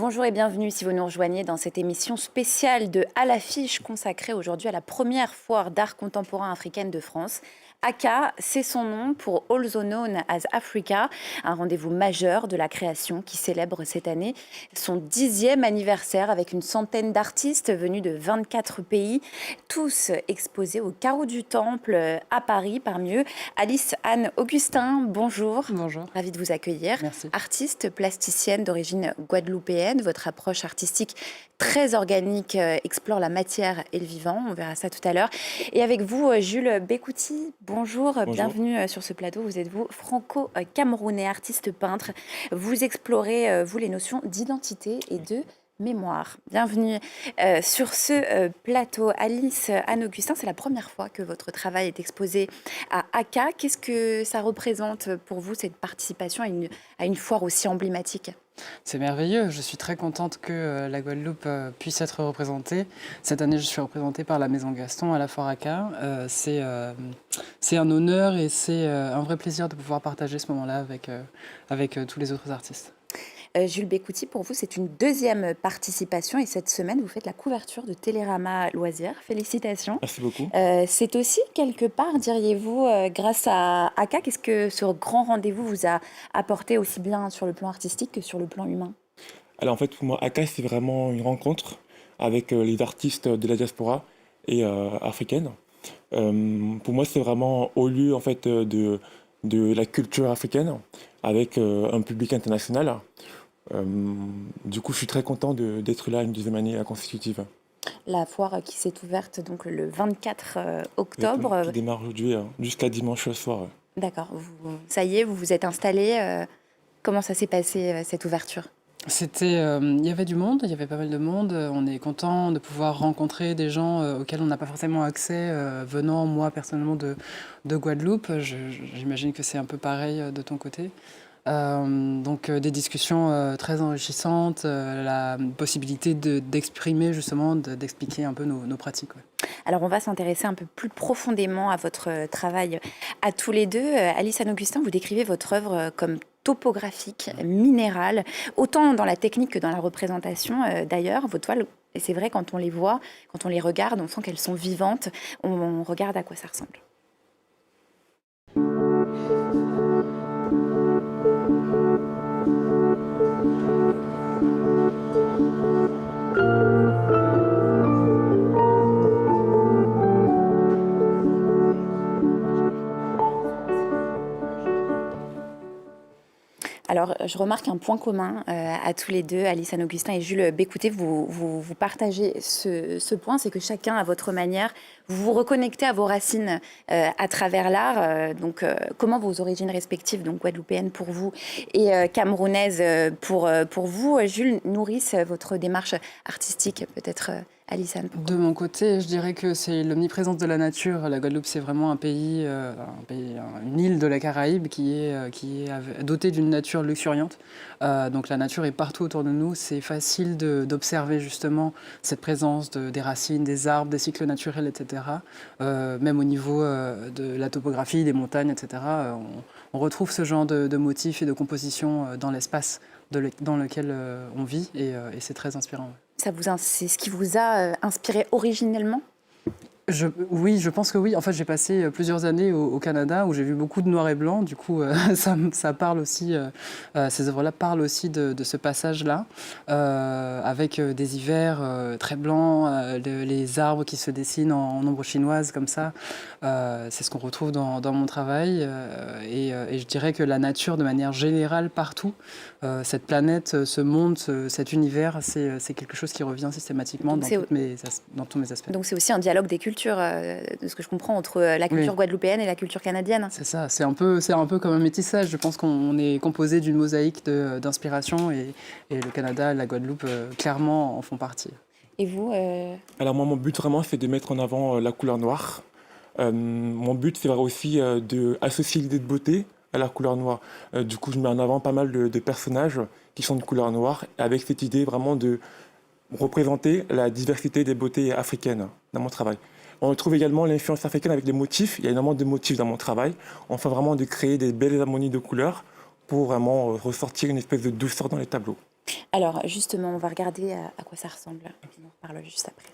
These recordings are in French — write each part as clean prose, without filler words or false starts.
Bonjour et bienvenue si vous nous rejoignez dans cette émission spéciale de À l'affiche consacrée aujourd'hui à la première foire d'art contemporain africaine de France. ACA, c'est son nom pour Also Known as Africa, un rendez-vous majeur de la création qui célèbre cette année son 10e anniversaire avec une centaine d'artistes venus de 24 pays, tous exposés au Carreau du Temple à Paris. Parmi eux, Alice Anne Augustin, bonjour. Bonjour. Ravie de vous accueillir. Merci. Artiste plasticienne d'origine guadeloupéenne, votre approche artistique très organique explore la matière et le vivant, on verra ça tout à l'heure. Et avec vous, Jules Bécouti, bonjour. Bienvenue sur ce plateau. Vous êtes franco-camerounais, artiste peintre. Vous explorez, vous, les notions d'identité et de mémoire. Bienvenue sur ce plateau. Alice Anne-Augustin, c'est la première fois que votre travail est exposé à ACA. Qu'est-ce que ça représente pour vous, cette participation à une foire aussi emblématique ? C'est merveilleux. Je suis très contente que la Guadeloupe puisse être représentée. Cette année, je suis représentée par la Maison Gaston à la Foire ACA. C'est un honneur et c'est un vrai plaisir de pouvoir partager ce moment-là avec tous les autres artistes. Jules Bécouti, pour vous, c'est une deuxième participation et cette semaine, vous faites la couverture de Télérama Loisirs. Félicitations. Merci beaucoup. C'est aussi quelque part, diriez-vous, grâce à ACA, qu'est-ce que ce grand rendez-vous vous a apporté aussi bien sur le plan artistique que sur le plan humain ? Alors en fait, pour moi, ACA, c'est vraiment une rencontre avec les artistes de la diaspora et africaine. Pour moi, c'est vraiment au lieu en fait, de la culture africaine avec un public international. Du coup, je suis très content d'être là une deuxième année consécutive. La foire qui s'est ouverte donc le 24 octobre. Qui démarre aujourd'hui jusqu'à dimanche soir. D'accord. Ça y est, vous vous êtes installé. Comment ça s'est passé, cette ouverture ? Il y avait du monde, il y avait pas mal de monde. On est content de pouvoir rencontrer des gens auxquels on n'a pas forcément accès venant, moi, personnellement, de Guadeloupe. J'imagine que c'est un peu pareil de ton côté. Donc des discussions très enrichissantes, la possibilité d'exprimer justement, d'expliquer un peu nos pratiques. Ouais. Alors on va s'intéresser un peu plus profondément à votre travail à tous les deux. Alice Anne-Augustin, vous décrivez votre œuvre comme topographique, minérale, autant dans la technique que dans la représentation. D'ailleurs, vos toiles, et c'est vrai, quand on les voit, quand on les regarde, on sent qu'elles sont vivantes. On regarde à quoi ça ressemble. Alors, je remarque un point commun à tous les deux, Alice Anne-Augustin et Jules Bécouti, vous partagez ce point, c'est que chacun, à votre manière, vous vous reconnectez à vos racines à travers l'art. Comment vos origines respectives, donc guadeloupéennes pour vous et camerounaises pour vous, Jules, nourrissent votre démarche artistique, peut-être Alice Anne. De mon côté, je dirais que c'est l'omniprésence de la nature. La Guadeloupe, c'est vraiment un pays, une île de la Caraïbe qui est dotée d'une nature luxuriante. Donc la nature est partout autour de nous. C'est facile d'observer justement cette présence des racines, des arbres, des cycles naturels, etc. Même au niveau de la topographie, des montagnes, etc. On retrouve ce genre de motifs et de compositions dans l'espace dans lequel on vit et c'est très inspirant. C'est ce qui vous a inspiré originellement ? Oui, je pense que oui. En fait, j'ai passé plusieurs années au Canada où j'ai vu beaucoup de noir et blanc. Du coup, ça parle aussi, ces œuvres-là parlent aussi de ce passage-là, avec des hivers très blancs, les arbres qui se dessinent en ombre chinoise comme ça. C'est ce qu'on retrouve dans mon travail. Et je dirais que la nature, de manière générale, partout, cette planète, ce monde, cet univers, c'est quelque chose qui revient systématiquement dans tous mes aspects. Donc c'est aussi un dialogue des cultures, de ce que je comprends, entre la culture guadeloupéenne et la culture canadienne. C'est ça, c'est un peu comme un métissage. Je pense qu'on est composé d'une mosaïque d'inspiration et le Canada et la Guadeloupe, clairement, en font partie. Et vous Alors moi, mon but vraiment, c'est de mettre en avant la couleur noire. Mon but, c'est aussi d'associer l'idée de beauté à la couleur noire. Du coup, je mets en avant pas mal de personnages qui sont de couleur noire, avec cette idée vraiment de représenter la diversité des beautés africaines dans mon travail. On retrouve également l'influence africaine avec les motifs. Il y a énormément de motifs dans mon travail. On fait vraiment de créer des belles harmonies de couleurs pour vraiment ressortir une espèce de douceur dans les tableaux. Alors justement, on va regarder à quoi ça ressemble. On en reparle juste après.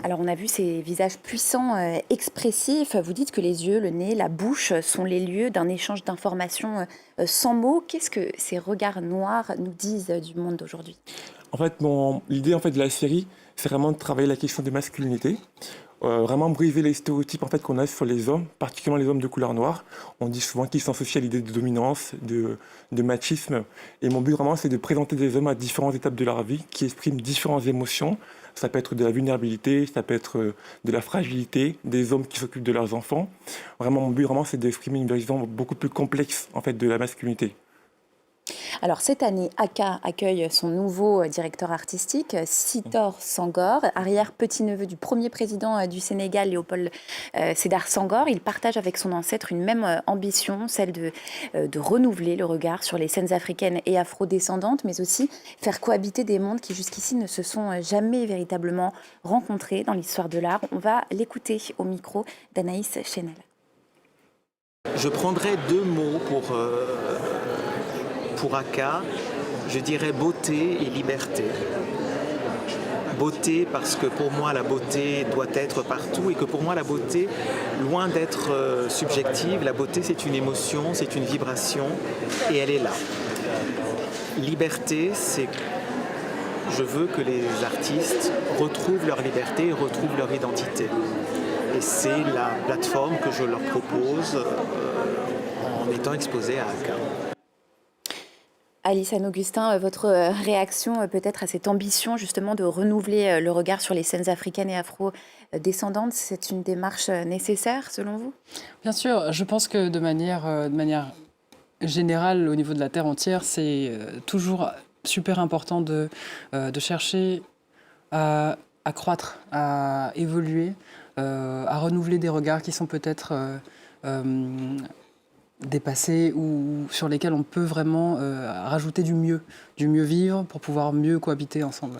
Alors, on a vu ces visages puissants, expressifs. Vous dites que les yeux, le nez, la bouche sont les lieux d'un échange d'informations sans mots. Qu'est-ce que ces regards noirs nous disent du monde d'aujourd'hui? En fait, l'idée en fait, de la série, c'est vraiment de travailler la question de masculinité. Vraiment briser les stéréotypes en fait, qu'on a sur les hommes, particulièrement les hommes de couleur noire. On dit souvent qu'ils s'associent à l'idée de dominance, de machisme. Et mon but vraiment, c'est de présenter des hommes à différentes étapes de leur vie, qui expriment différentes émotions. Ça peut être de la vulnérabilité, ça peut être de la fragilité, des hommes qui s'occupent de leurs enfants. Vraiment, mon but vraiment, c'est d'exprimer une vision beaucoup plus complexe en fait, de la masculinité. Alors cette année, Aka accueille son nouveau directeur artistique, Sitor Senghor, arrière-petit-neveu du premier président du Sénégal, Léopold Sédar Senghor. Il partage avec son ancêtre une même ambition, celle de renouveler le regard sur les scènes africaines et afro-descendantes, mais aussi faire cohabiter des mondes qui jusqu'ici ne se sont jamais véritablement rencontrés dans l'histoire de l'art. On va l'écouter au micro d'Anaïs Chenel. Je prendrai deux mots pour Aka, je dirais beauté et liberté. Beauté parce que pour moi la beauté doit être partout et que pour moi la beauté, loin d'être subjective, la beauté c'est une émotion, c'est une vibration et elle est là. Liberté, c'est je veux que les artistes retrouvent leur liberté et retrouvent leur identité. Et c'est la plateforme que je leur propose en étant exposé à Aka. Alice Anne-Augustin, votre réaction peut-être à cette ambition justement de renouveler le regard sur les scènes africaines et afro-descendantes, c'est une démarche nécessaire selon vous? Bien sûr, je pense que de manière générale, au niveau de la Terre entière, c'est toujours super important de chercher à croître, à évoluer, à renouveler des regards qui sont peut-être dépassés ou sur lesquels on peut vraiment rajouter du mieux vivre pour pouvoir mieux cohabiter ensemble.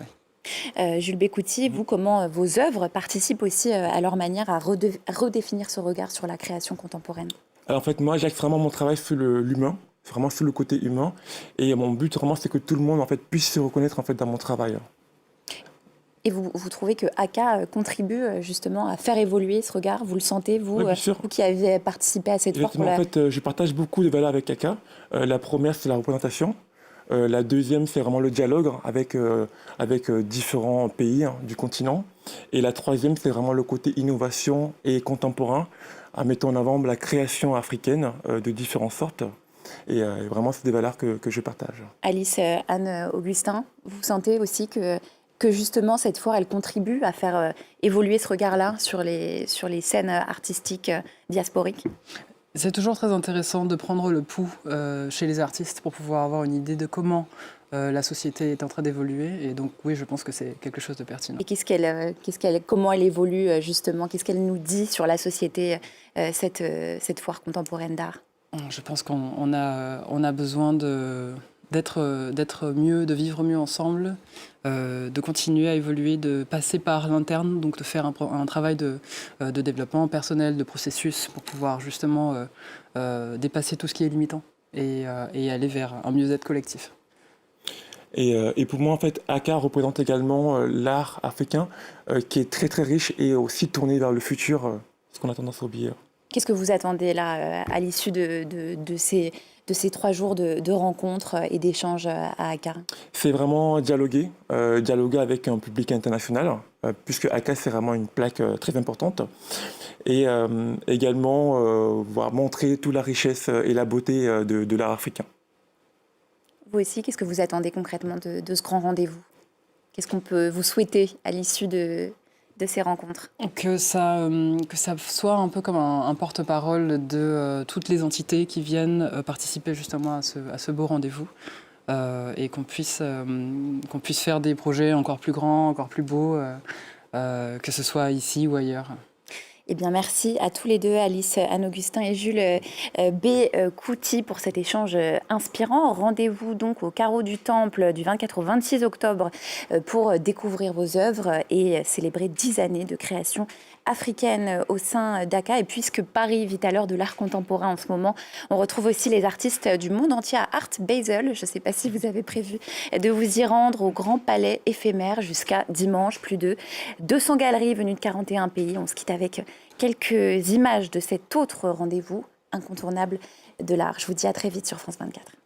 Ouais. Jules Bécouty, vous, comment vos œuvres participent aussi à leur manière à redéfinir ce regard sur la création contemporaine? Alors en fait, moi, j'axe vraiment mon travail sur l'humain, vraiment sur le côté humain. Et mon but vraiment, c'est que tout le monde en fait, puisse se reconnaître en fait, dans mon travail. Et vous trouvez que Aka contribue justement à faire évoluer ce regard? Vous le sentez, vous, Oui, vous qui avez participé à cette foire? En fait, je partage beaucoup de valeurs avec Aka. La première, c'est la représentation. La deuxième, c'est vraiment le dialogue avec différents pays du continent. Et la troisième, c'est vraiment le côté innovation et contemporain, en mettant en avant la création africaine de différentes sortes. Et vraiment, c'est des valeurs que je partage. Alice Anne-Augustin, vous sentez aussi que justement cette foire, elle contribue à faire évoluer ce regard-là sur les scènes artistiques diasporiques? C'est toujours très intéressant de prendre le pouls chez les artistes pour pouvoir avoir une idée de comment la société est en train d'évoluer. Et donc oui, je pense que c'est quelque chose de pertinent. Et comment elle évolue justement? Qu'est-ce qu'elle nous dit sur la société, cette foire contemporaine d'art? Je pense qu'on a besoin d'être mieux, de vivre mieux ensemble, de continuer à évoluer, de passer par l'interne, donc de faire un travail de développement personnel, de processus pour pouvoir justement dépasser tout ce qui est limitant et aller vers un mieux-être collectif. Et pour moi, en fait, Aka représente également l'art africain qui est très très riche et aussi tourné vers le futur, ce qu'on a tendance à oublier. Qu'est-ce que vous attendez là, à l'issue de ces 3 jours de rencontres et d'échanges à Aka? C'est vraiment dialoguer avec un public international, puisque Aka, c'est vraiment une plaque très importante. Et également montrer toute la richesse et la beauté de l'art africain. Vous aussi, qu'est-ce que vous attendez concrètement de ce grand rendez-vous? Qu'est-ce qu'on peut vous souhaiter à l'issue de ces rencontres? Que ça soit un peu comme un porte-parole de toutes les entités qui viennent participer justement à ce beau rendez-vous et qu'on puisse faire des projets encore plus grands, encore plus beaux, que ce soit ici ou ailleurs. Eh bien, merci à tous les deux, Alice Anne-Augustin et Jules Bécouty, pour cet échange inspirant. Rendez-vous donc au Carreau du Temple du 24 au 26 octobre pour découvrir vos œuvres et célébrer 10 années de création africaine au sein d'ACA. Et puisque Paris vit à l'heure de l'art contemporain en ce moment, on retrouve aussi les artistes du monde entier à Art Basel. Je ne sais pas si vous avez prévu de vous y rendre au Grand Palais éphémère jusqu'à dimanche. Plus de 200 galeries venues de 41 pays. On se quitte avec quelques images de cet autre rendez-vous incontournable de l'art. Je vous dis à très vite sur France 24.